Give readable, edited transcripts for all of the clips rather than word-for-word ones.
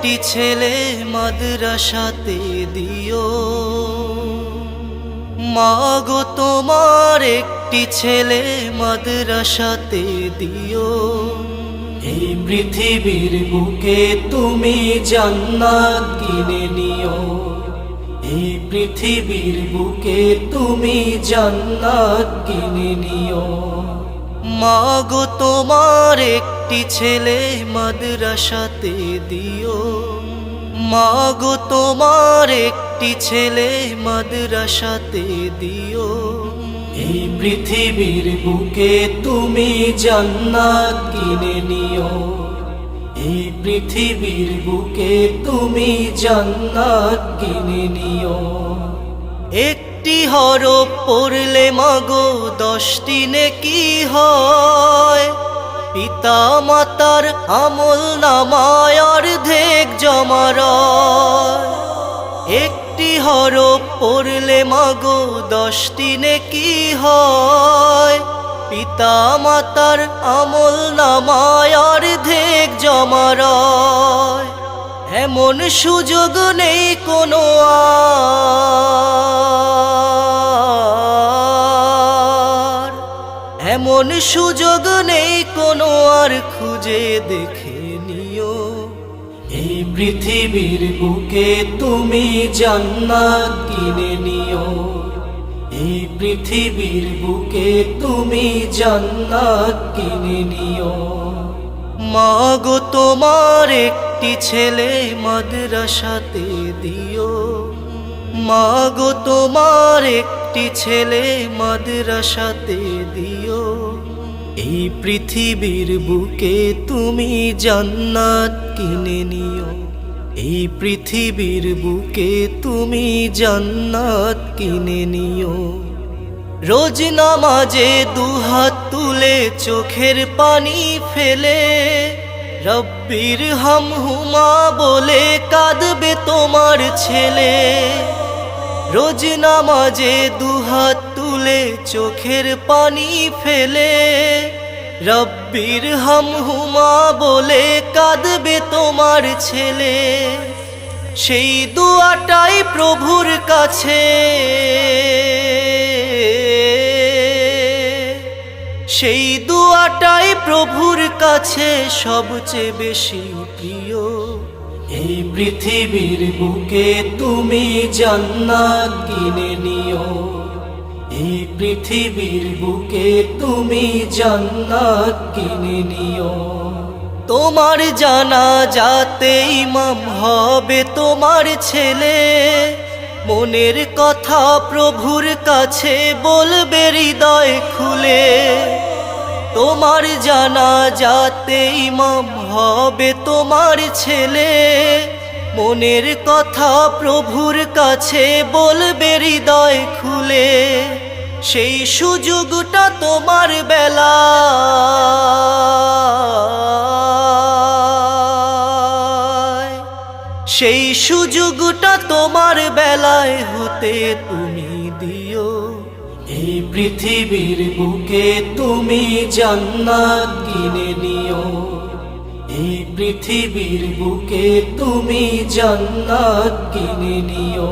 একটি ছেলে মাদ্রাসাতে দিও। মাগো তোমার একটি ছেলে মাদ্রাসাতে দিও। এই পৃথিবীর বুকে তুমি জান্নাত কিনে নিও। এই পৃথিবীর বুকে তুমি জান্নাত কিনে নিও। মাগো তোমার একটি ছেলে মাদ্রাসাতে দিও। মাগো তোমার একটি ছেলে মাদ্রাসাতে দিও। এই পৃথিবীর বুকে তুমি জান্নাত কিনে নিও। এই পৃথিবীর বুকে তুমি জান্নাত কিনে নিও। একটি হরফ পড়লে মাগো 10টি নেকি হয়। পিতা মাতার আমল নামায় অর্ধেক জমা রয়। একটি হরফ পড়লে মাগো 10টি নেকি হয়। পিতা মাতার আমল নামায় অর্ধেক জমা রয়। এমন সুযোগ নেই কোনো আর, এমন সুযোগ নেই কোনো আর, খুঁজে দেখে নিও। এই পৃথিবীর বুকে তুমি জান্নাত কিনে নিও। এই পৃথিবীর বুকে তুমি জান্নাত কিনে নিও। মাগো তোমার একটি ছেলে মাদ্রাসাতে দিও। মাগো তোমার একটি ছেলে মাদ্রাসাতে দিও। এই পৃথিবীর বুকে তুমি জান্নাত কিনে নিও। এই পৃথিবীর বুকে তুমি জান্নাত কিনে নিও। রোজ নামাজে দুহাত তুলে চোখের পানি ফেলে রব্বির হামহুমা বলে কাঁদবে তোমার ছেলে। রোজ নামাজে দুহাত তুলে চোখের পানি ফেলে রব্বির হামহুমা বলে কাঁদবে তোমার ছেলে। সেই দুয়াটাই প্রভুর কাছে, সেই দুয়াটাই প্রভুর কাছে সবচেয়ে বেশি প্রিয়। এই পৃথিবীর বুকে তুমি জান্নাত কিনে নিও। এই পৃথিবীর বুকে তুমি জান্নাত কিনে নিও। তোমার জানাজাতে ইমাম হবে তোমার ছেলে। মনের কথা প্রভুর কাছে বলবে হৃদয় খুলে। তোমার জানাজাতে ইমাম হবে তোমার ছেলে। মনের কথা প্রভুর কাছে বলবে হৃদয় খুলে। সেই সুযোগটা তোমার বেলায়, সেই সুযোগটা তোমার বেলায় হতে তুমি দিও। এই পৃথিবীর বুকে তুমি জান্নাত কিনে নিও। এই পৃথিবীর বুকে তুমি জান্নাত কিনে নিও।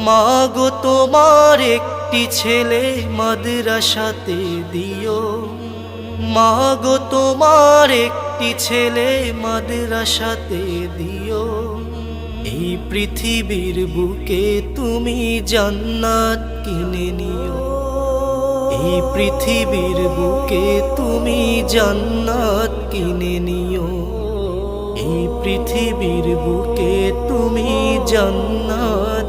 মাগো তোমার একটি ছেলে মাদ্রাসাতে দিও। মাগো তোমার একটি ছেলে মাদ্রাসাতে দিও। এই পৃথিবীর বুকে তুমি জান্নাত কিনে নিও। এই পৃথিবীর বুকে তুমি জান্নাত কিনে নিও। এই পৃথিবীর বুকে তুমি জান্নাত